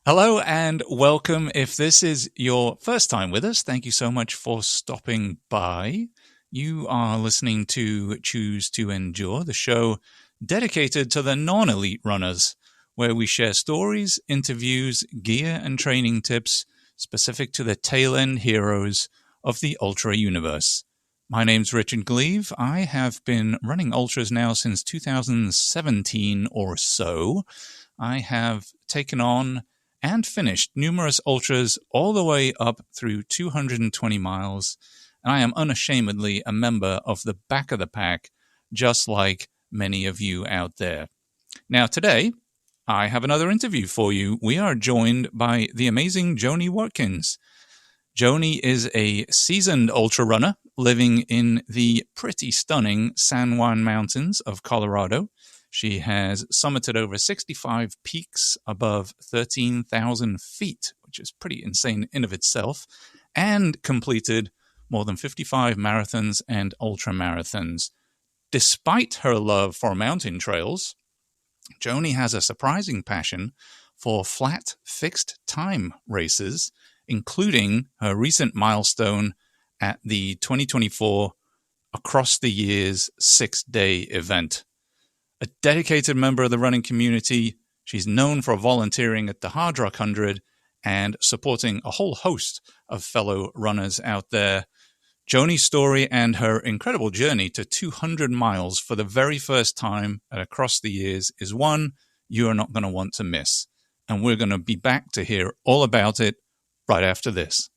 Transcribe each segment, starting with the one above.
Hello and welcome. If this is your first time with us, thank you so much for stopping by. You are listening to Choose to Endure, the show dedicated to the non-elite runners, where we share stories, interviews, gear, and training tips specific to the tail-end heroes of the ultra universe. My name's Richard Gleave. I have been running ultras now since 2017 or so. I have taken on and finished numerous ultras all the way up through 220 miles, and I am unashamedly a member of the back of the pack, just like many of you out there. Now today, I have another interview for you. We are joined by the amazing Joni Watkins. Joni is a seasoned ultra runner living in the pretty stunning San Juan Mountains of Colorado. She has summited over 65 peaks above 13,000 feet, which is pretty insane in of itself, and completed more than 55 marathons and ultramarathons. Despite her love for mountain trails, Joni has a surprising passion for flat, fixed-time races, including her recent milestone at the 2024 Across the Years 6-day event. A dedicated member of the running community, she's known for volunteering at the Hard Rock 100 and supporting a whole host of fellow runners out there. Joni's story and her incredible journey to 200 miles for the very first time at Across the Years is one you are not going to want to miss. And we're going to be back to hear all about it right after this.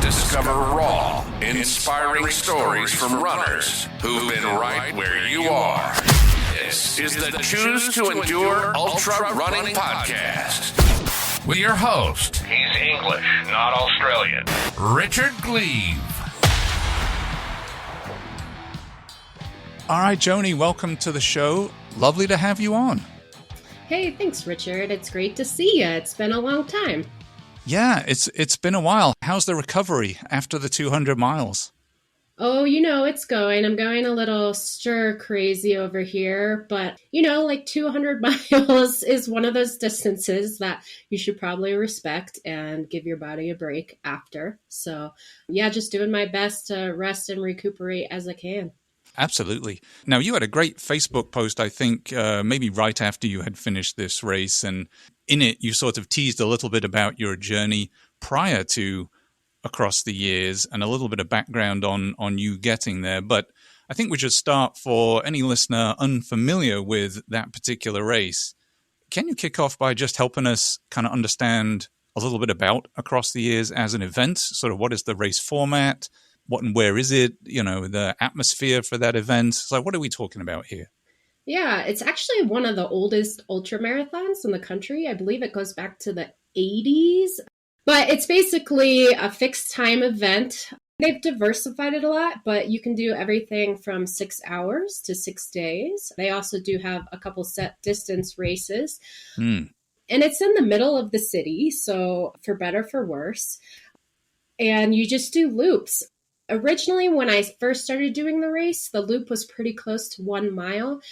Discover raw, inspiring stories from runners who've been right where you are. This is the Choose to Endure Ultra Running Podcast with your host. He's English, not Australian. Richard Gleave. All right, Joni, welcome to the show. Lovely to have you on. Hey, thanks, Richard. It's great to see you. It's been a long time. Yeah, it's been a while. How's the recovery after the 200 miles? Oh, it's going. I'm going a little stir crazy over here, but, 200 miles is one of those distances that you should probably respect and give your body a break after. So, yeah, just doing my best to rest and recuperate as I can. Absolutely. Now, you had a great Facebook post, I think, maybe right after you had finished this race. And in it, you sort of teased a little bit about your journey prior to Across the Years and a little bit of background on you getting there. But I think we should start for any listener unfamiliar with that particular race. Can you kick off by just helping us kind of understand a little bit about Across the Years as an event? Sort of what is the race format? What and where is it? The atmosphere for that event. So what are we talking about here? Yeah, it's actually one of the oldest ultra marathons in the country. I believe it goes back to the 80s. But it's basically a fixed time event. They've diversified it a lot, but you can do everything from 6 hours to 6 days. They also do have a couple set distance races. And it's in the middle of the city, so for better, for worse. And you just do loops. Originally, when I first started doing the race, the loop was pretty close to 1 mile.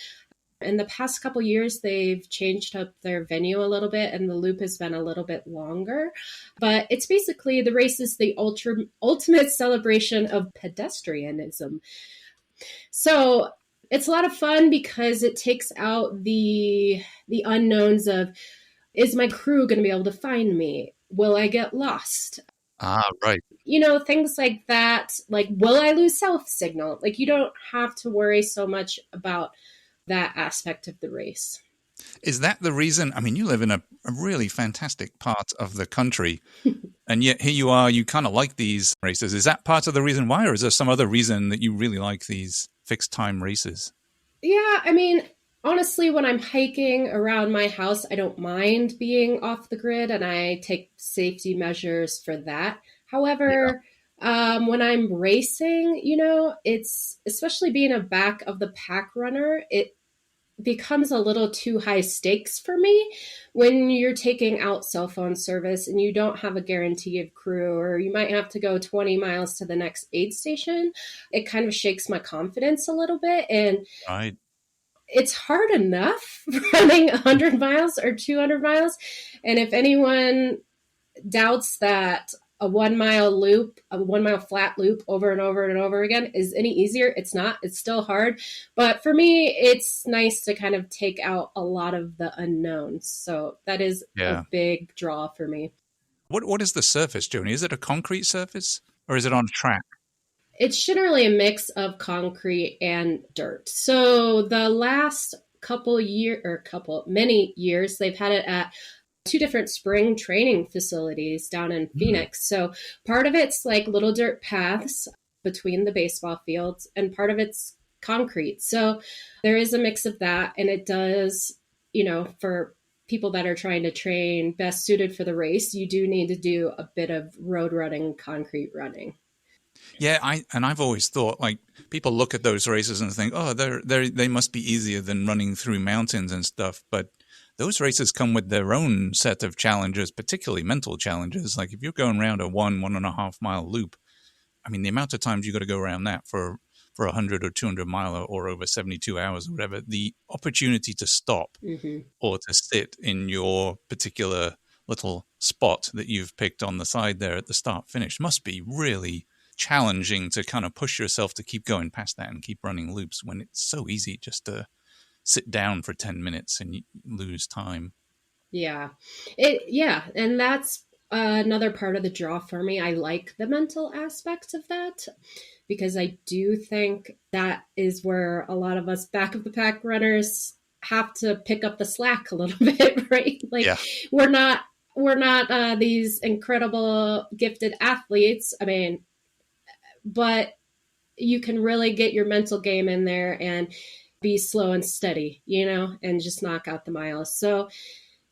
In the past couple years, they've changed up their venue a little bit, and the loop has been a little bit longer. But it's basically, the race is the ultimate celebration of pedestrianism. So it's a lot of fun because it takes out the unknowns of, is my crew going to be able to find me? Will I get lost? Ah, right. Things like that. Like, will I lose cell signal? Like, you don't have to worry so much about that aspect of the race. Is that the reason? I mean, you live in a really fantastic part of the country, and yet here you are, you kind of like these races. Is that part of the reason why, or is there some other reason that you really like these fixed time races? Yeah, I mean, honestly, when I'm hiking around my house, I don't mind being off the grid, and I take safety measures for that. However, when I'm racing, it's, especially being a back of the pack runner, it becomes a little too high stakes for me when you're taking out cell phone service and you don't have a guarantee of crew, or you might have to go 20 miles to the next aid station. It kind of shakes my confidence a little bit. And right. it's hard enough running 100 miles or 200 miles. And if anyone doubts that a 1 mile loop, a 1 mile flat loop over and over and over again is any easier, it's not. It's still hard. But for me, it's nice to kind of take out a lot of the unknowns. So that is a big draw for me. What is the surface, Joni? Is it a concrete surface or is it on track? It's generally a mix of concrete and dirt. So the last many years, they've had it at 2 different spring training facilities down in Phoenix. So part of it's like little dirt paths between the baseball fields, and part of it's concrete. So there is a mix of that. And it does, for people that are trying to train best suited for the race, you do need to do a bit of road running, concrete running. Yeah, I've always thought, like, people look at those races and think, oh, they must be easier than running through mountains and stuff. But those races come with their own set of challenges, particularly mental challenges. Like if you're going around a 1.5 mile loop, I mean, the amount of times you got to go around that for 100 or 200 mile or over 72 hours or whatever, the opportunity to stop or to sit in your particular little spot that you've picked on the side there at the start finish must be really challenging to kind of push yourself to keep going past that and keep running loops when it's so easy just to sit down for 10 minutes and you lose time. Yeah. And that's another part of the draw for me. I like the mental aspect of that because I do think that is where a lot of us back of the pack runners have to pick up the slack a little bit, right? Like we're not these incredible gifted athletes. I mean, but you can really get your mental game in there and be slow and steady, and just knock out the miles. So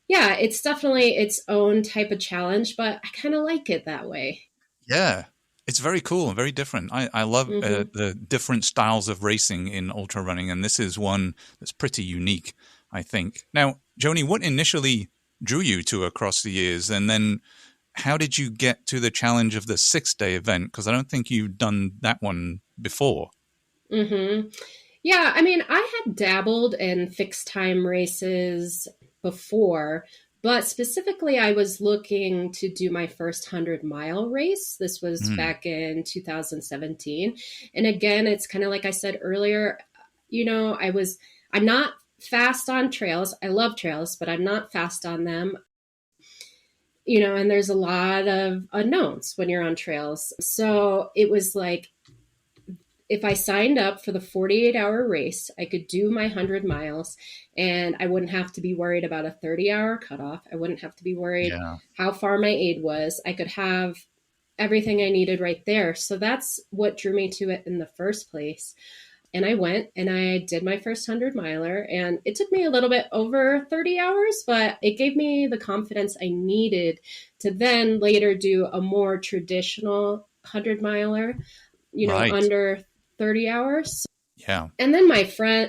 yeah, it's definitely its own type of challenge, but I kind of like it that way. Yeah, it's very cool and very different. I love the different styles of racing in ultra running, and this is one that's pretty unique, I think. Now, Joni, what initially drew you to Across the Years, and then how did you get to the challenge of the 6-day event? Because I don't think you've done that one before. Yeah, I mean, I had dabbled in fixed time races before, but specifically I was looking to do my first 100-mile race. This was back in 2017. And again, it's kind of like I said earlier, I'm not fast on trails. I love trails, but I'm not fast on them. And there's a lot of unknowns when you're on trails. So it was like, if I signed up for the 48-hour race, I could do my 100 miles and I wouldn't have to be worried about a 30-hour cutoff. I wouldn't have to be worried how far my aid was. I could have everything I needed right there. So that's what drew me to it in the first place. And I went and I did my first 100-miler, and it took me a little bit over 30 hours, but it gave me the confidence I needed to then later do a more traditional 100-miler, under 30 hours. Yeah. And then I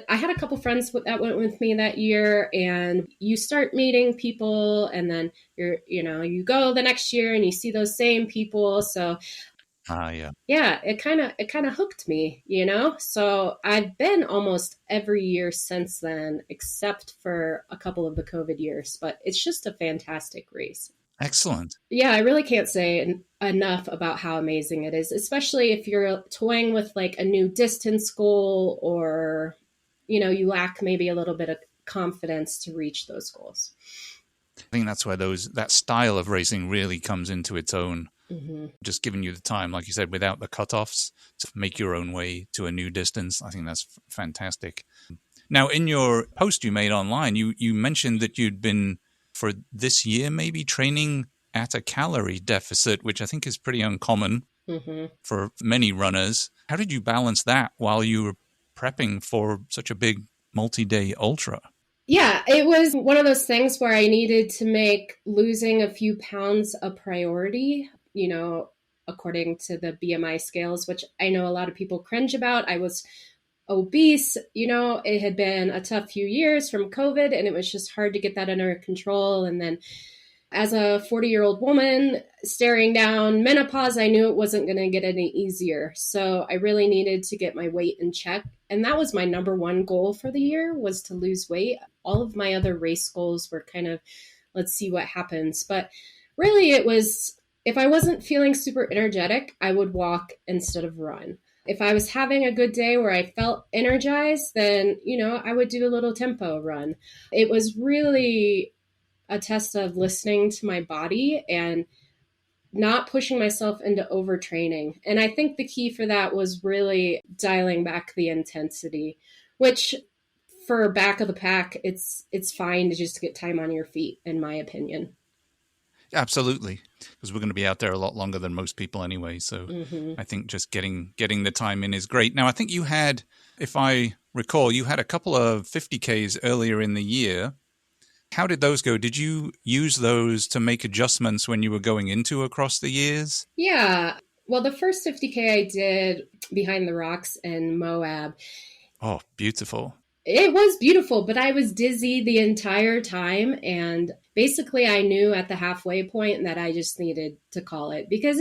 had a couple friends that went with me that year, and you start meeting people, and then you go the next year and you see those same people. So it kind of hooked me, So I've been almost every year since then, except for a couple of the COVID years, but it's just a fantastic race. Excellent. Yeah, I really can't say enough about how amazing it is, especially if you're toying with like a new distance goal or, you lack maybe a little bit of confidence to reach those goals. I think that's where that style of racing really comes into its own. Just giving you the time, like you said, without the cutoffs to make your own way to a new distance. I think that's fantastic. Now, in your post you made online, you mentioned that you'd been, for this year, maybe training at a calorie deficit, which I think is pretty uncommon for many runners. How did you balance that while you were prepping for such a big multi-day ultra? Yeah, it was one of those things where I needed to make losing a few pounds a priority, according to the BMI scales, which I know a lot of people cringe about. I was obese, it had been a tough few years from COVID, and it was just hard to get that under control. And then, As a 40-year-old woman staring down menopause, I knew it wasn't going to get any easier. So I really needed to get my weight in check. And that was my number one goal for the year, was to lose weight. All of my other race goals were kind of, let's see what happens. But really it was, if I wasn't feeling super energetic, I would walk instead of run. If I was having a good day where I felt energized, then, I would do a little tempo run. It was really a test of listening to my body and not pushing myself into overtraining. And I think the key for that was really dialing back the intensity, which for back of the pack, it's fine to just get time on your feet, in my opinion. Absolutely, because we're going to be out there a lot longer than most people anyway. So I think just getting the time in is great. Now, I think you had, if I recall, you had a couple of 50Ks earlier in the year. How did those go? Did you use those to make adjustments when you were going into across the years? Yeah. Well, the first 50K I did behind the rocks in Moab. Oh, beautiful. It was beautiful, but I was dizzy the entire time. And basically I knew at the halfway point that I just needed to call it, because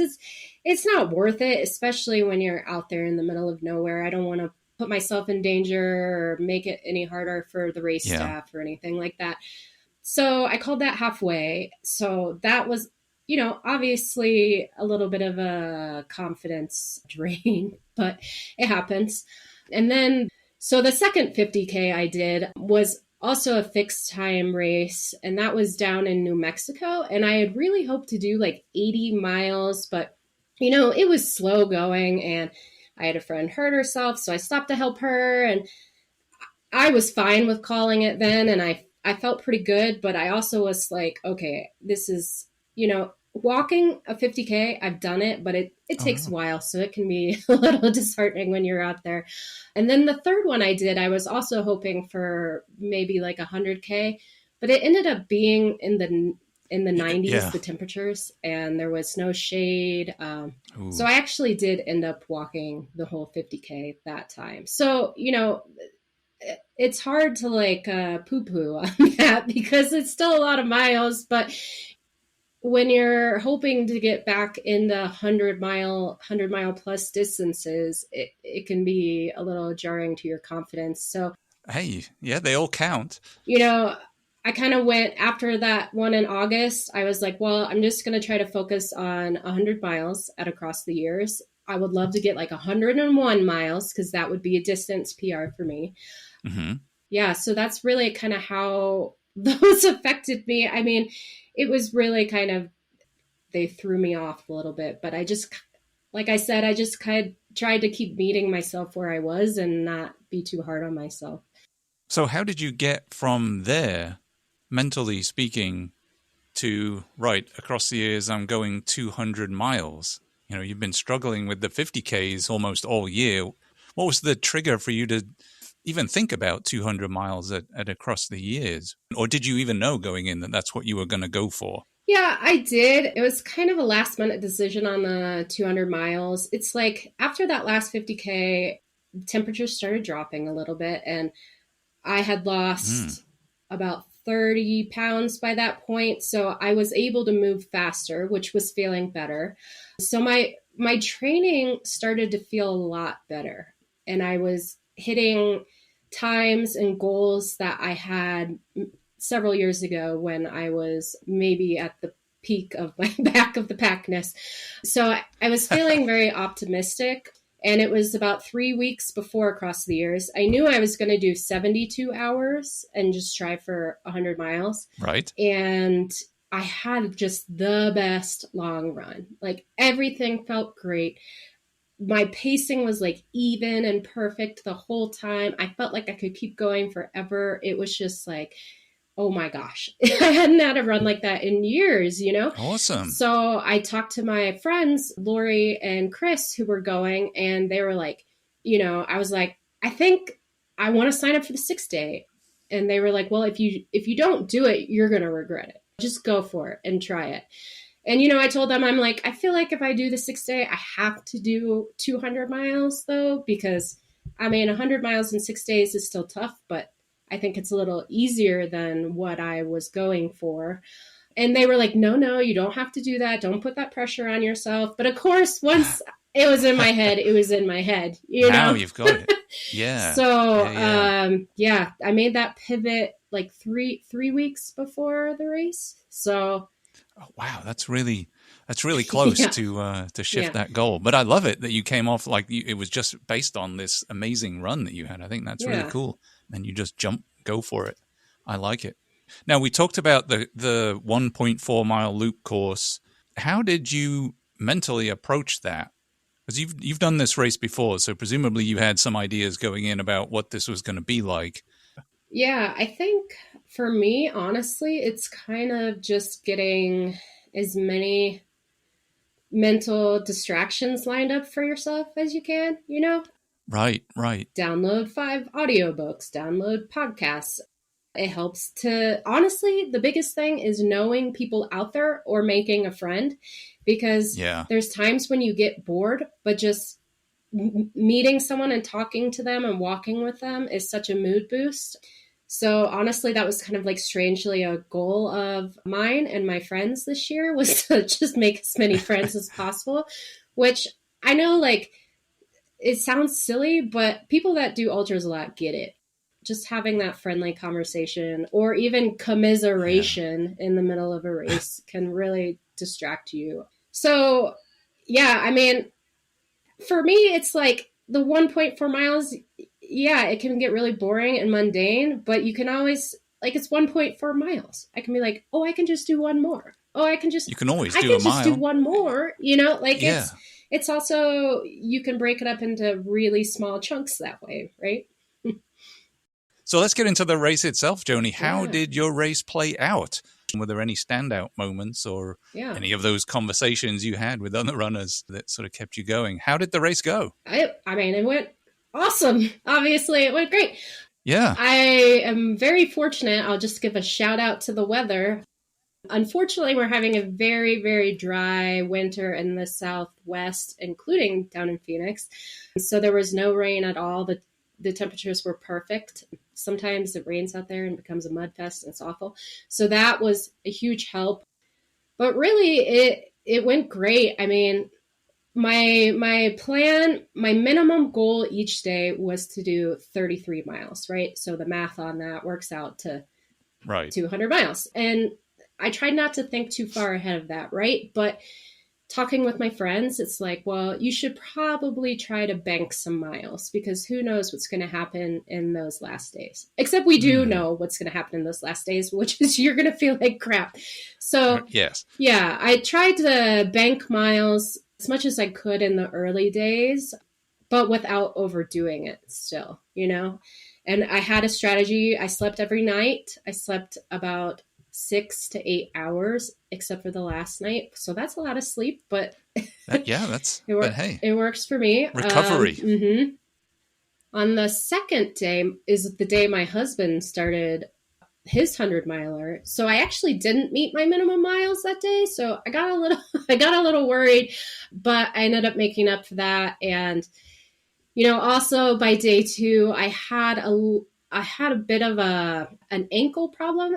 it's not worth it, especially when you're out there in the middle of nowhere. I don't want to put myself in danger or make it any harder for the race staff or anything like that. So I called that halfway. So that was, obviously a little bit of a confidence drain, but it happens. And then, so the second 50K I did was also a fixed time race, and that was down in New Mexico. And I had really hoped to do like 80 miles, but, it was slow going, and I had a friend hurt herself. So I stopped to help her, and I was fine with calling it then. And I felt pretty good, but I also was like, okay, this is, walking a 50K, I've done it, but it takes a while. So it can be a little disheartening when you're out there. And then the third one I did, I was also hoping for maybe like 100K, but it ended up being in the 90s, the temperatures, and there was no shade. So I actually did end up walking the whole 50K that time. So, it's hard to like poo-poo on that, because it's still a lot of miles, but when you're hoping to get back in the 100 mile plus distances, it can be a little jarring to your confidence. So, hey, yeah, they all count. I kind of went after that one in August. I was like, well, I'm just going to try to focus on 100 miles at across the years. I would love to get like 101 miles, because that would be a distance PR for me. Mm-hmm. Yeah, so that's really kind of how those affected me. I mean, it was really kind of, they threw me off a little bit, but I just, like I said, I just kind of tried to keep meeting myself where I was and not be too hard on myself. So how did you get from there, mentally speaking, to, right, across the years, I'm going 200 miles? You've been struggling with the 50Ks almost all year. What was the trigger for you to even think about 200 miles at across the years? Or did you even know going in that that's what you were going to go for? Yeah, I did. It was kind of a last minute decision on the 200 miles. It's like after that last 50K, temperatures started dropping a little bit, and I had lost about 30 pounds by that point. So I was able to move faster, which was feeling better. So my training started to feel a lot better, and I was hitting times and goals that I had several years ago when I was maybe at the peak of my back of the packness. So I was feeling very optimistic, and it was about 3 weeks before across the years. I knew I was going to do 72 hours and just try for 100 miles. Right. And I had just the best long run. Like everything felt great. My pacing was like even and perfect the whole time. I felt like I could keep going forever. It was just like, oh my gosh, I hadn't had a run like that in years, Awesome. So I talked to my friends, Lori and Chris, who were going, and they were like, I was like, I think I want to sign up for the 6-day. And they were like, well, if you don't do it, you're going to regret it. Just go for it and try it. And, I told them, I'm like, I feel like if I do the 6-day, I have to do 200 miles though, because 100 miles in 6 days is still tough, but I think it's a little easier than what I was going for. And they were like, no, you don't have to do that. Don't put that pressure on yourself. But of course, once it was in my head, it was in my head, Now you've got it. Yeah. So, I made that pivot like three weeks before the race. So, oh, wow, that's really close to shift that goal. But I love it that you came off like it was just based on this amazing run that you had. I think that's really cool. And you just go for it. I like it. Now, we talked about the 1.4 mile loop course. How did you mentally approach that? Because you've done this race before, so presumably you had some ideas going in about what this was going to be like. Yeah, I think for me, honestly, it's kind of just getting as many mental distractions lined up for yourself as you can, Right. Download 5 audiobooks, download podcasts. It helps to, honestly, the biggest thing is knowing people out there or making a friend, because there's times when you get bored, but just meeting someone and talking to them and walking with them is such a mood boost. So honestly, that was kind of like strangely a goal of mine and my friends this year, was to just make as many friends as possible, which I know like it sounds silly, but people that do ultras a lot get it. Just having that friendly conversation or even commiseration in the middle of a race can really distract you. So, I mean, for me, it's like the 1.4 miles, it can get really boring and mundane, but you can always, like, it's 1.4 miles. I can be like, oh, I can just do one more. Oh, you can always do a mile. Just do one more, it's also, you can break it up into really small chunks that way, right? So let's get into the race itself, Joni. How did your race play out? Were there any standout moments or any of those conversations you had with other runners that sort of kept you going? How did the race go? I mean, it went awesome. Obviously, it went great. Yeah. I am very fortunate. I'll just give a shout out to the weather. Unfortunately, we're having a very, very dry winter in the Southwest, including down in Phoenix. So there was no rain at all. The temperatures were perfect. Sometimes it rains out there and becomes a mud fest and it's awful. So that was a huge help. But really, it went great. I mean, my plan, my minimum goal each day was to do 33 miles, right? So the math on that works out to 200 miles. And I tried not to think too far ahead of that, right? But talking with my friends, it's like, well, you should probably try to bank some miles, because who knows what's going to happen in those last days. Except we do know what's going to happen in those last days, which is you're going to feel like crap. So I tried to bank miles as much as I could in the early days, but without overdoing it still, And I had a strategy. I slept every night. I slept about 6 to 8 hours, except for the last night. So that's a lot of sleep, but it works for me. Recovery. On the second day is the day my husband started his 100-miler. So I actually didn't meet my minimum miles that day. So I got a little worried, but I ended up making up for that. And, also by day 2, I had a bit of an ankle problem.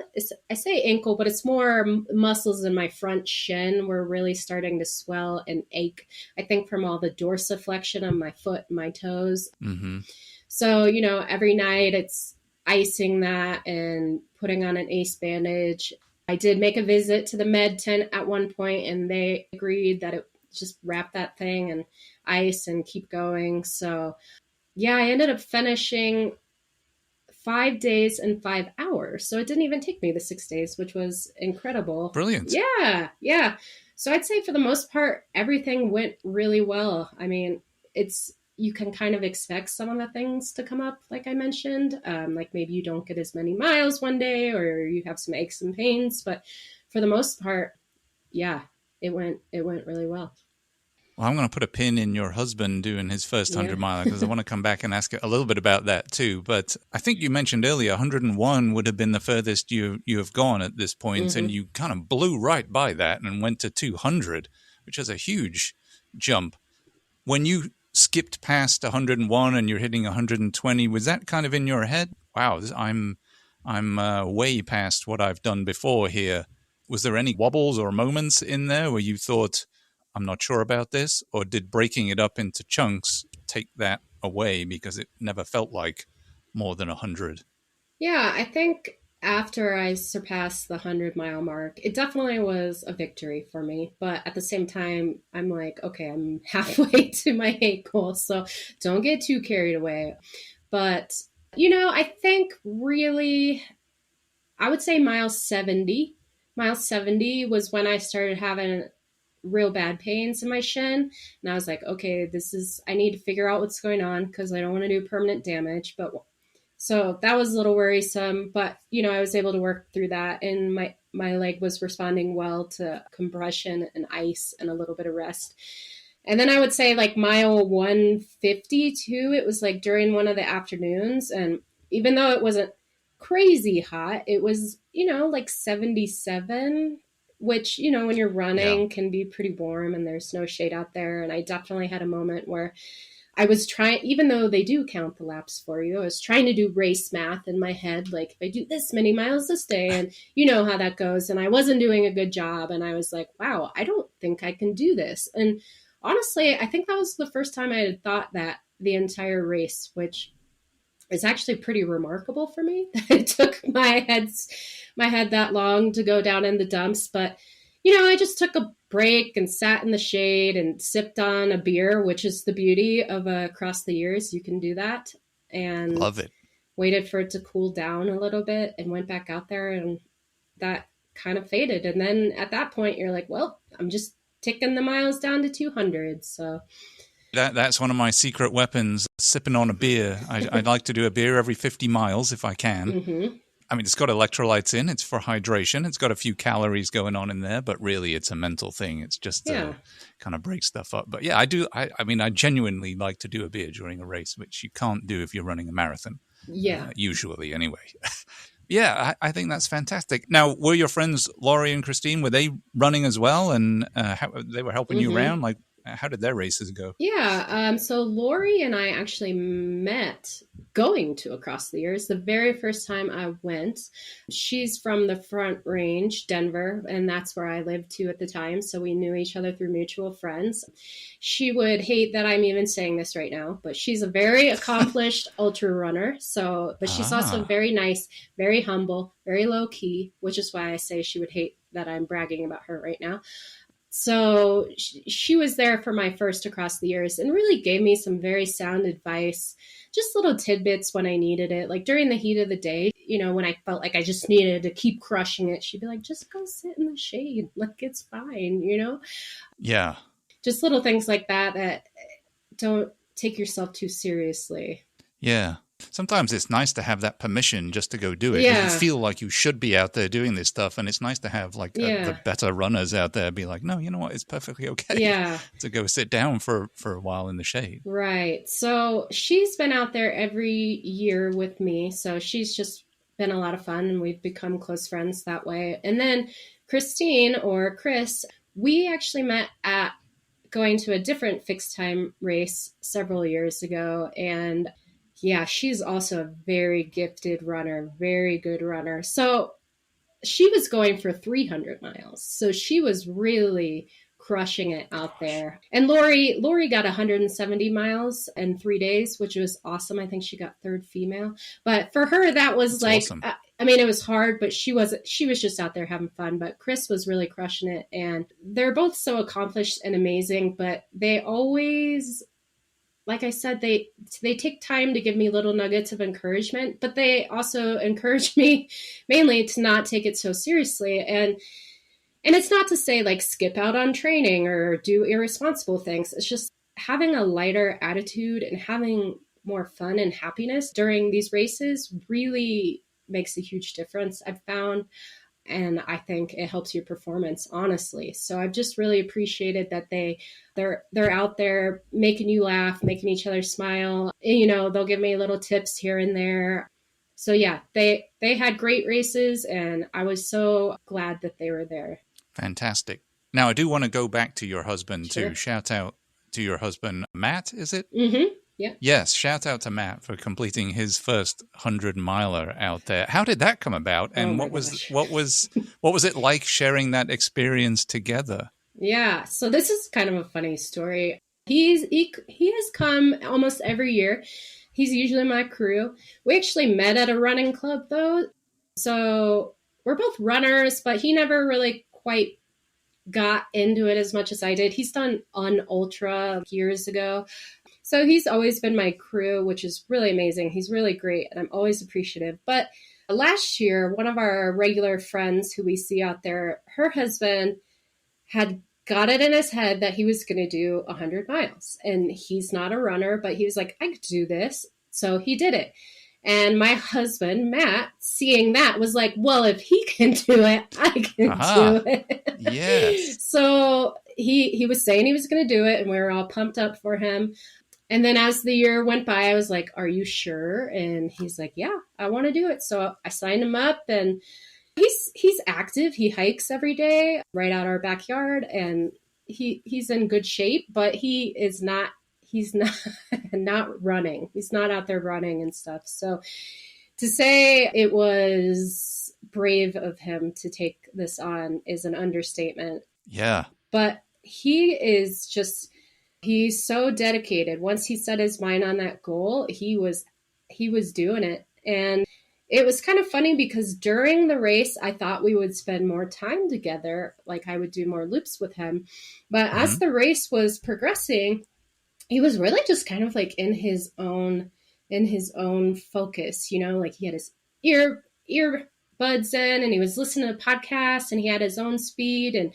I say ankle, but it's more muscles in my front shin were really starting to swell and ache, I think from all the dorsiflexion of my foot and my toes. Mm-hmm. So, every night it's icing that and putting on an ACE bandage. I did make a visit to the med tent at one point, and they agreed that it just wrap that thing and ice and keep going. So, I ended up finishing 5 days and 5 hours. So it didn't even take me the 6 days, which was incredible. Brilliant. Yeah. So I'd say for the most part, everything went really well. I mean, you can kind of expect some of the things to come up, like I mentioned, like maybe you don't get as many miles one day, or you have some aches and pains, but for the most part, it went really well. Well, I'm going to put a pin in your husband doing his first 100 miler, because I want to come back and ask a little bit about that too. But I think you mentioned earlier 101 would have been the furthest you have gone at this point, and you kind of blew right by that and went to 200, which is a huge jump. When you skipped past 101 and you're hitting 120, was that kind of in your head? Wow, I'm way past what I've done before here. Was there any wobbles or moments in there where you thought, I'm not sure about this? Or did breaking it up into chunks take that away because it never felt like more than 100? Yeah, I think after I surpassed the 100-mile mark, it definitely was a victory for me. But at the same time, I'm like, okay, I'm halfway to my hate goal, so don't get too carried away. But, I think really, I would say mile 70. Mile 70 was when I started having real bad pains in my shin. And I was like, okay, I need to figure out what's going on because I don't want to do permanent damage. But so that was a little worrisome, but I was able to work through that, and my leg was responding well to compression and ice and a little bit of rest. And then I would say like mile 152, it was like during one of the afternoons, and even though it wasn't crazy hot, it was like 77, which when you're running can be pretty warm and there's no shade out there. And I definitely had a moment where I was trying, even though they do count the laps for you, I was trying to do race math in my head. Like, if I do this many miles this day, and you know how that goes. And I wasn't doing a good job. And I was like, wow, I don't think I can do this. And honestly, I think that was the first time I had thought that the entire race, which is actually pretty remarkable for me. It took my head that long to go down in the dumps. But I just took a break and sat in the shade and sipped on a beer, which is the beauty of across the years. You can do that. And love it. Waited for it to cool down a little bit and went back out there, and that kind of faded. And then at that point, you're like, well, I'm just ticking the miles down to 200. So that's one of my secret weapons, sipping on a beer. I'd like to do a beer every 50 miles if I can. Mm-hmm. I mean, it's got electrolytes in. It's for hydration. It's got a few calories going on in there, but really it's a mental thing. It's just to kind of break stuff up. But yeah, I do. I mean, I genuinely like to do a beer during a race, which you can't do if you're running a marathon. Yeah. Usually anyway. Yeah, I think that's fantastic. Now, were your friends Laurie and Christine, were they running as well? And they were helping you around? Like, how did their races go? Yeah, so Lori and I actually met going to Across the Years. The very first time I went, she's from the Front Range, Denver, and that's where I lived too at the time. So we knew each other through mutual friends. She would hate that I'm even saying this right now, but she's a very accomplished ultra runner. But she's also very nice, very humble, very low key, which is why I say she would hate that I'm bragging about her right now. So she was there for my first Across the Years and really gave me some very sound advice, just little tidbits when I needed it. Like during the heat of the day, when I felt like I just needed to keep crushing it, she'd be like, just go sit in the shade. Like, it's fine, Yeah. Just little things like that don't take yourself too seriously. Yeah. Sometimes it's nice to have that permission just to go do it. Yeah. You feel like you should be out there doing this stuff, and it's nice to have the better runners out there be like, no, you know what, it's perfectly okay to go sit down for a while in the shade. Right. So she's been out there every year with me. So she's just been a lot of fun, and we've become close friends that way. And then Christine, or Chris, we actually met at going to a different fixed time race several years ago, and yeah, she's also a very gifted runner, very good runner. So she was going for 300 miles. So she was really crushing it out there. And Lori got 170 miles in 3 days, which was awesome. I think she got third female. But for her, that was awesome. I mean, it was hard, but she was just out there having fun. But Chris was really crushing it. And they're both so accomplished and amazing, but they always, like I said, they take time to give me little nuggets of encouragement, but they also encourage me mainly to not take it so seriously. And it's not to say like skip out on training or do irresponsible things. It's just having a lighter attitude and having more fun and happiness during these races really makes a huge difference, I've found. And I think it helps your performance, honestly. So I've just really appreciated that they're out there making you laugh, making each other smile. And, they'll give me little tips here and there. So yeah, they had great races, and I was so glad that they were there. Fantastic. Now I do want to go back to your husband Sure. too. Shout out to your husband, Matt, is it? Mm-hmm. Yeah. Yes, shout out to Matt for completing his first 100-miler out there. How did that come about, Oh and my what was it like sharing that experience together? Yeah. So this is kind of a funny story. He has come almost every year. He's usually my crew. We actually met at a running club though. So we're both runners, but he never really quite got into it as much as I did. He's done on ultra years ago. So he's always been my crew, which is really amazing. He's really great and I'm always appreciative. But last year, one of our regular friends who we see out there, her husband had got it in his head that he was going to do 100 miles. And he's not a runner, but he was like, I could do this. So he did it. And my husband, Matt, seeing that was like, well, if he can do it, I can do it. Yes. So he was saying he was going to do it, and we were all pumped up for him. And then as the year went by, I was like, are you sure? And he's like, yeah, I want to do it. So I signed him up, and he's active. He hikes every day right out our backyard, and he's in good shape, but he's not not running. He's not out there running and stuff. So to say it was brave of him to take this on is an understatement. Yeah. But he's so dedicated. Once he set his mind on that goal, he was doing it. And it was kind of funny because during the race, I thought we would spend more time together. Like I would do more loops with him. But as the race was progressing, he was really just kind of like in his own focus, like he had his earbuds in and he was listening to podcasts and he had his own speed. And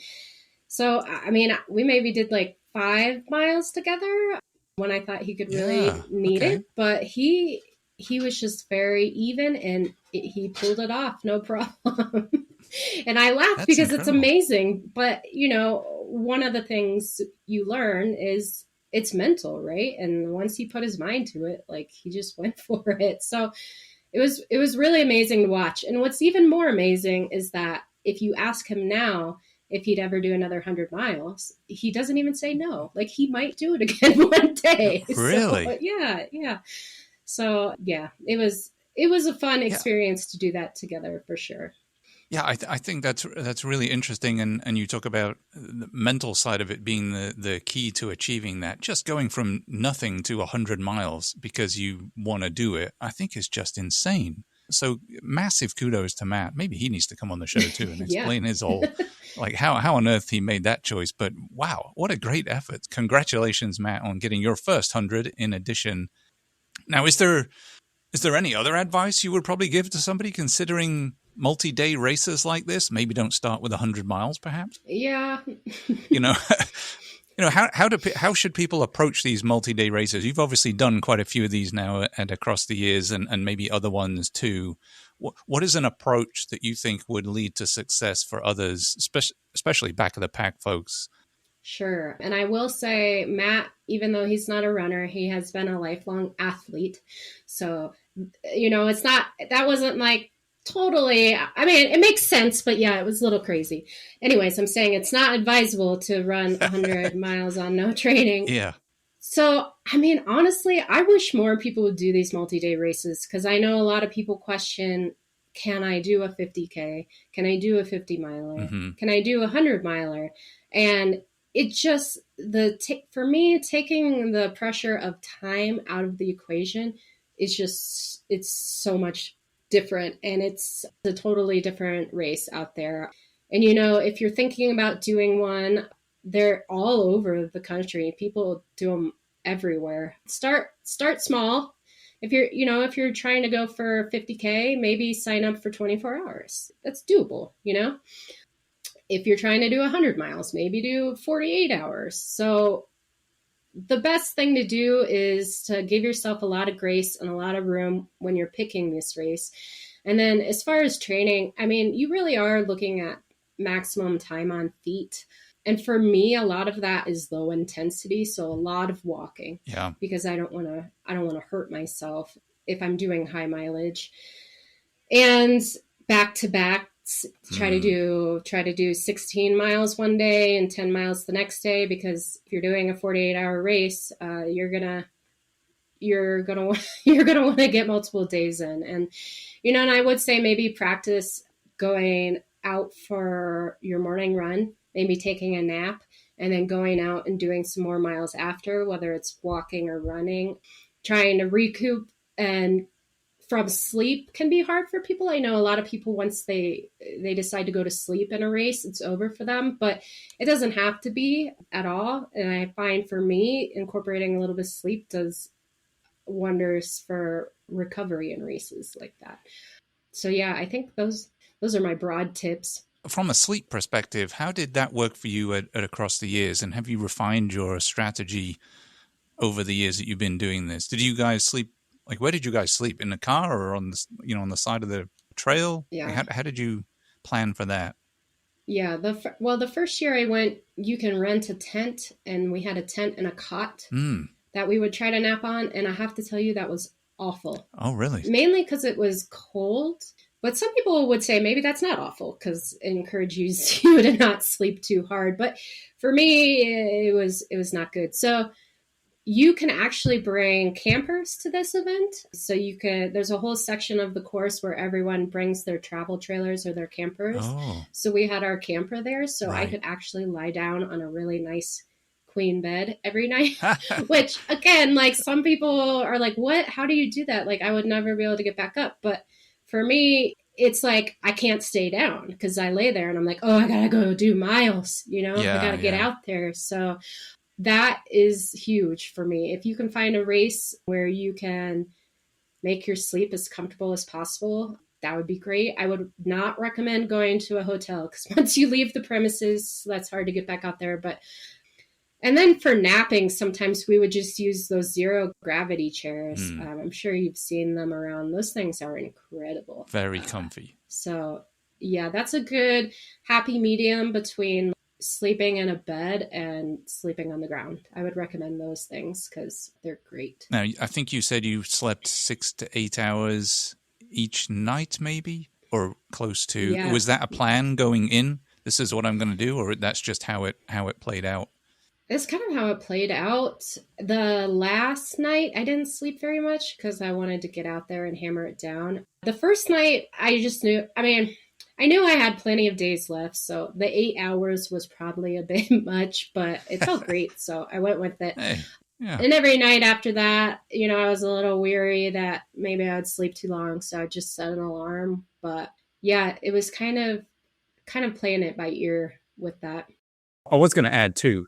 so, I mean, we maybe did like 5 miles together when I thought he could really need it, but he was just very even and he pulled it off. No problem. And I laughed because it's amazing. But, one of the things you learn is it's mental, right? And once he put his mind to it, like he just went for it. So it was really amazing to watch. And what's even more amazing is that if you ask him now if he'd ever do another 100 miles, he doesn't even say no. Like he might do it again one day. Really? So, yeah. So yeah, it was a fun experience to do that together for sure. Yeah, I think that's really interesting, and you talk about the mental side of it being the key to achieving that. Just going from nothing to 100 miles because you want to do it, I think is just insane. So massive kudos to Matt. Maybe he needs to come on the show too and explain his whole, like how on earth he made that choice. But wow, what a great effort! Congratulations, Matt, on getting your first 100 in addition. Now, is there any other advice you would probably give to somebody considering multi-day races like this? Maybe don't start with 100 miles, perhaps. Yeah. How should people approach these multi-day races? You've obviously done quite a few of these now and across the years, and maybe other ones too. What is an approach that you think would lead to success for others, especially back of the pack folks? Sure. And I will say, Matt, even though he's not a runner, he has been a lifelong athlete. So, that wasn't like totally, I mean, it makes sense, but yeah, it was a little crazy. Anyways, I'm saying it's not advisable to run 100 miles on no training. Yeah. So, I mean, honestly, I wish more people would do these multi-day races because I know a lot of people question, can I do a 50K? Can I do a 50 miler? Mm-hmm. Can I do a 100 miler? And it just, for me, taking the pressure of time out of the equation is just, it's so much different. And it's a totally different race out there. And, if you're thinking about doing one, they're all over the country. People do them everywhere. Start small. If you're trying to go for 50K, maybe sign up for 24 hours. That's doable, If you're trying to do 100 miles, maybe do 48 hours. So the best thing to do is to give yourself a lot of grace and a lot of room when you're picking this race. And then as far as training, I mean, you really are looking at maximum time on feet. And for me, a lot of that is low intensity. So a lot of walking, because I don't want to hurt myself if I'm doing high mileage. And back to back, try to do 16 miles one day and 10 miles the next day, because if you're doing a 48-hour race, you're you're gonna you're gonna want to get multiple days in. And and I would say maybe practice going out for your morning run, maybe taking a nap, and then going out and doing some more miles after, whether it's walking or running, trying to recoup. And from sleep can be hard for people. I know a lot of people, once they decide to go to sleep in a race, it's over for them, but it doesn't have to be at all. And I find for me, incorporating a little bit of sleep does wonders for recovery in races like that. So yeah, I think those are my broad tips. From a sleep perspective, how did that work for you at across the years? And have you refined your strategy over the years that you've been doing this? Did you guys sleep? Like, where did you guys sleep? In the car or on the on the side of the trail? Yeah. Like, how did you plan for that? Yeah. The first year I went, you can rent a tent, and we had a tent and a cot that we would try to nap on. And I have to tell you, that was awful. Oh, really? Mainly because it was cold. But some people would say maybe that's not awful because it encourages you to not sleep too hard. But for me, it was not good. So you can actually bring campers to this event. So there's a whole section of the course where everyone brings their travel trailers or their campers. Oh. So we had our camper there. So Right. I could actually lie down on a really nice queen bed every night, which again, like some people are like, what, how do you do that? Like I would never be able to get back up. But for me, it's like, I can't stay down because I lay there and I'm like, oh, I gotta go do miles, Yeah, I gotta get out there. So that is huge for me. If you can find a race where you can make your sleep as comfortable as possible, that would be great. I would not recommend going to a hotel because once you leave the premises, that's hard to get back out there. And then for napping, sometimes we would just use those zero gravity chairs. I'm sure you've seen them around. Those things are incredible. Very comfy. So yeah, that's a good happy medium between sleeping in a bed and sleeping on the ground. I would recommend those things because they're great. Now, I think you said you slept 6 to 8 hours each night, maybe, or close to. Yeah. Was that a plan going in? This is what I'm going to do, or that's just how it played out? It's kind of how it played out. The last night, I didn't sleep very much because I wanted to get out there and hammer it down. The first night, I just knew, I knew I had plenty of days left, so the 8 hours was probably a bit much, but it felt great, so I went with it. Hey, yeah. And every night after that, I was a little weary that maybe I would sleep too long, so I just set an alarm. But yeah, it was kind of playing it by ear with that. I was going to add too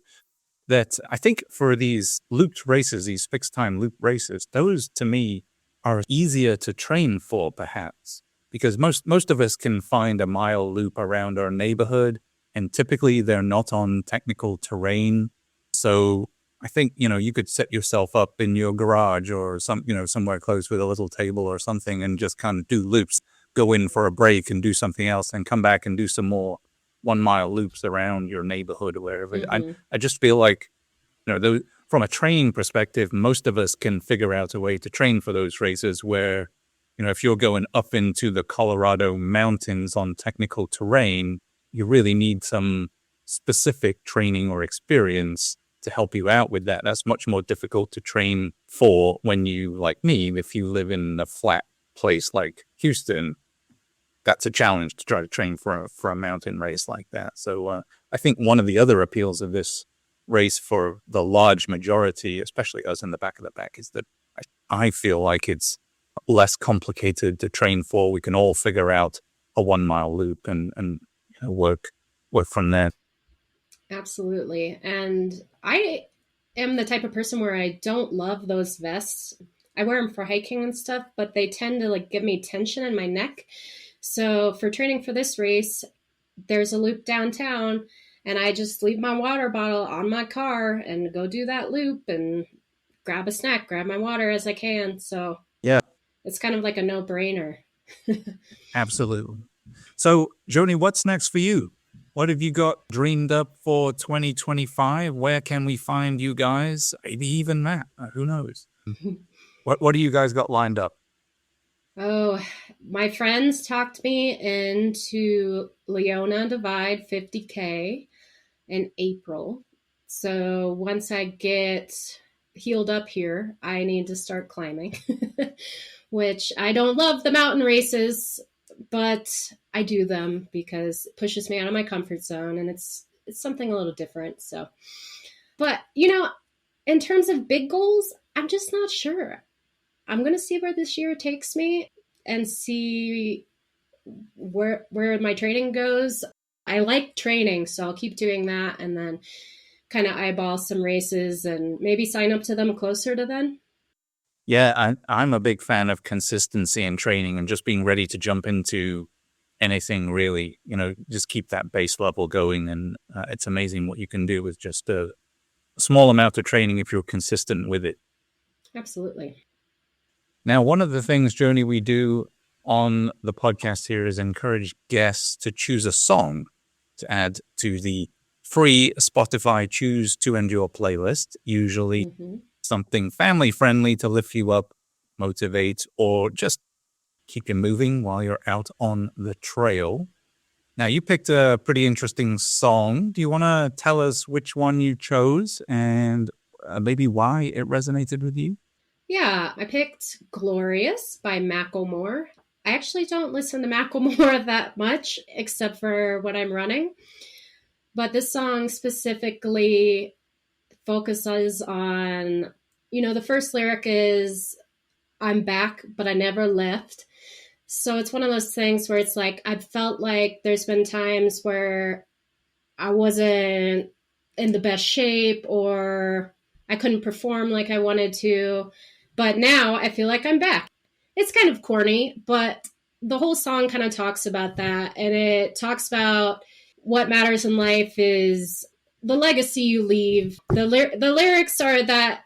that I think for these looped races, these fixed time loop races, those to me are easier to train for perhaps. Because most of us can find a mile loop around our neighborhood, and typically they're not on technical terrain. So I think, you could set yourself up in your garage or somewhere close with a little table or something and just kind of do loops, go in for a break and do something else and come back and do some more 1 mile loops around your neighborhood or wherever. Mm-hmm. I just feel like, from a training perspective, most of us can figure out a way to train for those races where, if you're going up into the Colorado mountains on technical terrain, you really need some specific training or experience to help you out with that. That's much more difficult to train for when you, like me, if you live in a flat place like Houston, that's a challenge to try to train for a mountain race like that. So I think one of the other appeals of this race for the large majority, especially us in the back of the pack, is that I feel like it's less complicated to train for. We can all figure out a 1 mile loop and work from there. Absolutely. And I am the type of person where I don't love those vests. I wear them for hiking and stuff, but they tend to give me tension in my neck. So for training for this race, there's a loop downtown and I just leave my water bottle on my car and go do that loop and grab a snack, grab my water as I can. So yeah, it's kind of like a no-brainer. Absolutely. So, Joni, what's next for you? What have you got dreamed up for 2025? Where can we find you guys? Maybe even Matt. Who knows? What do you guys got lined up? Oh, my friends talked me into Leona Divide 50K in April. So once I get healed up here, I need to start climbing, which I don't love the mountain races, but I do them because it pushes me out of my comfort zone, and it's something a little different. So, but in terms of big goals, I'm just not sure. I'm going to see where this year takes me and see where my training goes. I like training, so I'll keep doing that and then kind of eyeball some races and maybe sign up to them closer to then. Yeah, I'm a big fan of consistency in training and just being ready to jump into anything really, just keep that base level going. And it's amazing what you can do with just a small amount of training if you're consistent with it. Absolutely. Now, one of the things, Joni, we do on the podcast here is encourage guests to choose a song to add to the free Spotify Choose to Endure playlist, usually something family friendly to lift you up, motivate, or just keep you moving while you're out on the trail. Now, you picked a pretty interesting song. Do you want to tell us which one you chose and maybe why it resonated with you? Yeah, I picked Glorious by Macklemore. I actually don't listen to Macklemore that much, except for when I'm running. But this song specifically focuses on, the first lyric is, I'm back, but I never left. So it's one of those things where it's like, I felt like there's been times where I wasn't in the best shape or I couldn't perform like I wanted to. But now I feel like I'm back. It's kind of corny, but the whole song kind of talks about that. And it talks about what matters in life is the legacy you leave. The lyrics are that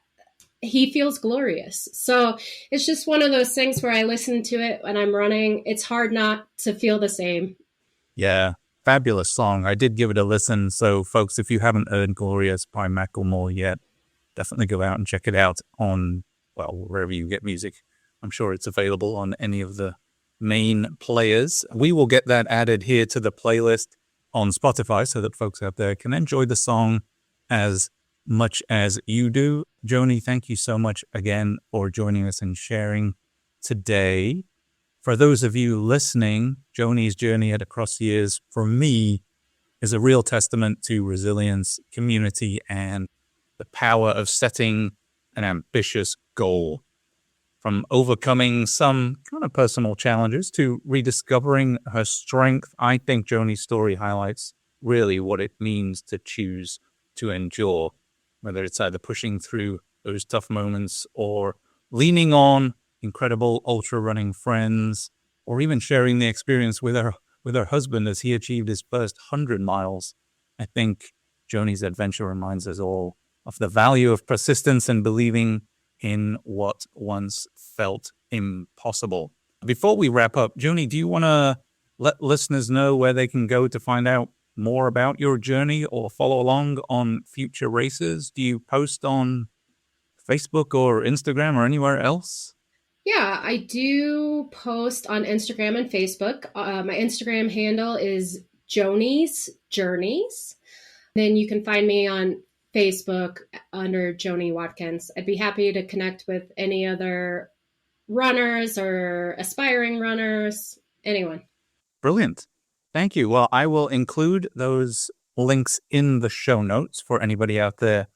he feels glorious. So it's just one of those things where I listen to it when I'm running. It's hard not to feel the same. Yeah, fabulous song. I did give it a listen. So folks, if you haven't heard Glorious by Macklemore yet, definitely go out and check it out on, wherever you get music. I'm sure it's available on any of the main players. We will get that added here to the playlist on Spotify so that folks out there can enjoy the song as much as you do. Joni, thank you so much again for joining us and sharing today. For those of you listening, Joni's journey at Across the Years, for me, is a real testament to resilience, community, and the power of setting an ambitious goal. From overcoming some kind of personal challenges to rediscovering her strength, I think Joni's story highlights really what it means to choose to endure, whether it's either pushing through those tough moments or leaning on incredible ultra running friends, or even sharing the experience with her husband as he achieved his first 100 miles. I think Joni's adventure reminds us all of the value of persistence and believing in what once felt impossible. Before we wrap up, Joni, do you want to let listeners know where they can go to find out more about your journey or follow along on future races? Do you post on Facebook or Instagram or anywhere else? Yeah, I do post on Instagram and Facebook. My Instagram handle is Joni's Journeys. Then you can find me on Facebook under Joni Watkins. I'd be happy to connect with any other runners or aspiring runners, anyone. Brilliant. Thank you. Well, I will include those links in the show notes for anybody out there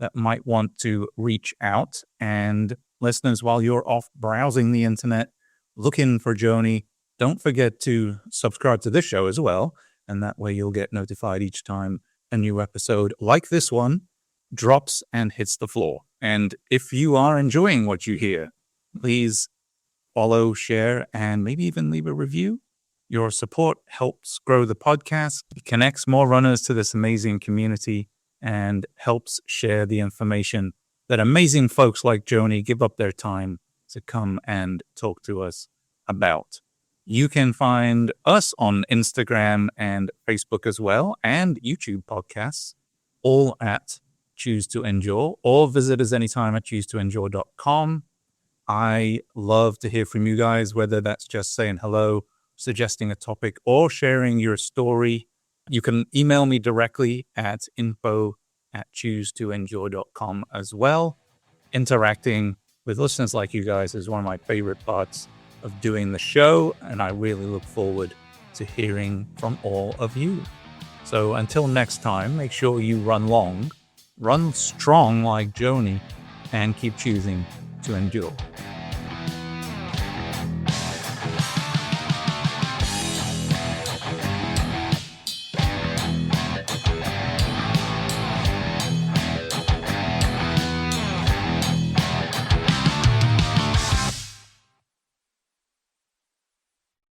that might want to reach out. And listeners, while you're off browsing the internet, looking for Joni, don't forget to subscribe to this show as well. And that way you'll get notified each time a new episode like this one drops and hits the floor. And if you are enjoying what you hear, please follow, share, and maybe even leave a review. Your support helps grow the podcast, connects more runners to this amazing community, and helps share the information that amazing folks like Joni give up their time to come and talk to us about. You can find us on Instagram and Facebook as well, and YouTube podcasts, all at Choose to Endure, or visit us anytime at choosetoendure.com. I love to hear from you guys, whether that's just saying hello, suggesting a topic, or sharing your story. You can email me directly at info@choosetoendure.com as well. interacting with listeners like you guys is one of my favorite parts of doing the show, and I really look forward to hearing from all of you. So until next time, make sure you run long, run strong like Joni, and keep choosing to endure.